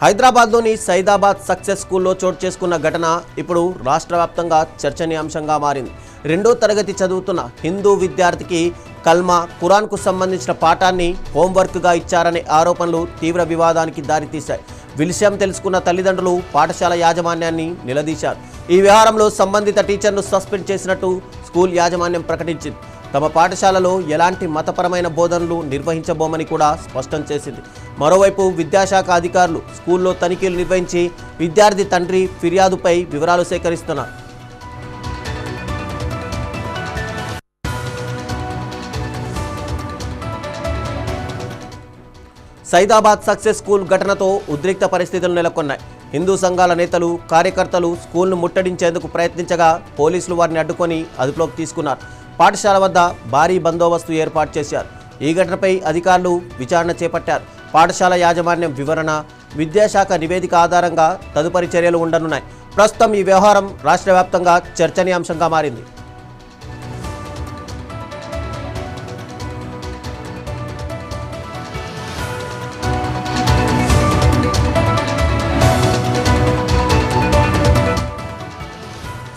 హైదరాబాద్లోని సైదాబాద్ సక్సెస్ స్కూల్లో చోటు చేసుకున్న ఘటన ఇప్పుడు రాష్ట్ర వ్యాప్తంగా చర్చనీయాంశంగా మారింది. 2వ తరగతి చదువుతున్న హిందూ విద్యార్థికి కల్మా ఖురాన్కు సంబంధించిన పాఠాన్ని హోంవర్క్గా ఇచ్చారనే ఆరోపణలు తీవ్ర వివాదానికి దారితీశాయి. విషయం తెలుసుకున్న తల్లిదండ్రులు పాఠశాల యాజమాన్యాన్ని నిలదీశారు. ఈ వ్యవహారంలో సంబంధిత టీచర్ను సస్పెండ్ చేసినట్టు స్కూల్ యాజమాన్యం ప్రకటించింది. తమ పాఠశాలలో ఎలాంటి మతపరమైన బోధనలు నిర్వహించబోమని కూడా స్పష్టం చేసింది. మరోవైపు విద్యాశాఖ అధికారులు స్కూల్లో తనిఖీలు నిర్వహించి విద్యార్థి తండ్రి ఫిర్యాదుపై వివరాలు సేకరిస్తున్నారు. సైదాబాద్ సక్సెస్ స్కూల్ ఘటనతో ఉద్రిక్త పరిస్థితులు నెలకొన్నాయి. హిందూ సంఘాల నేతలు, కార్యకర్తలు స్కూల్ను ముట్టడించేందుకు ప్రయత్నించగా పోలీసులు వారిని అడ్డుకొని అదుపులోకి తీసుకున్నారు. పాఠశాల వద్ద భారీ బందోబస్తు ఏర్పాటు చేశారు. ఈ ఘటనపై అధికారులు విచారణ చేపట్టారు. పాఠశాల యాజమాన్యం వివరణ, విద్యాశాఖ నివేదిక ఆధారంగా తదుపరి చర్యలు ఉండనున్నాయి. ప్రస్తుతం ఈ వ్యవహారం రాష్ట్ర వ్యాప్తంగా చర్చనీయాంశంగా మారింది.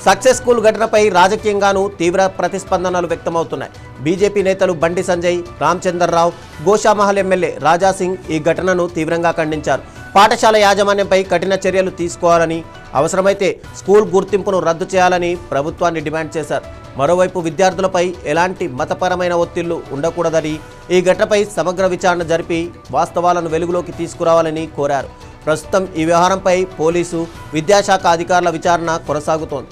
సక్సెస్ స్కూల్ ఘటనపై రాజకీయంగానూ తీవ్ర ప్రతిస్పందనలు వ్యక్తమవుతున్నాయి. బీజేపీ నేతలు బండి సంజయ్, రామచంద్రరావు, గోషామహల్ ఎమ్మెల్యే రాజాసింగ్ ఈ ఘటనను తీవ్రంగా ఖండించారు. పాఠశాల యాజమాన్యంపై కఠిన చర్యలు తీసుకోవాలని, అవసరమైతే స్కూల్ గుర్తింపును రద్దు చేయాలని ప్రభుత్వాన్ని డిమాండ్ చేశారు. మరోవైపు విద్యార్థులపై ఎలాంటి మతపరమైన ఒత్తిళ్లు ఉండకూడదని, ఈ ఘటనపై సమగ్ర విచారణ జరిపి వాస్తవాలను వెలుగులోకి తీసుకురావాలని కోరారు. ప్రస్తుతం ఈ వ్యవహారంపై పోలీసు, విద్యాశాఖ అధికారుల విచారణ కొనసాగుతోంది.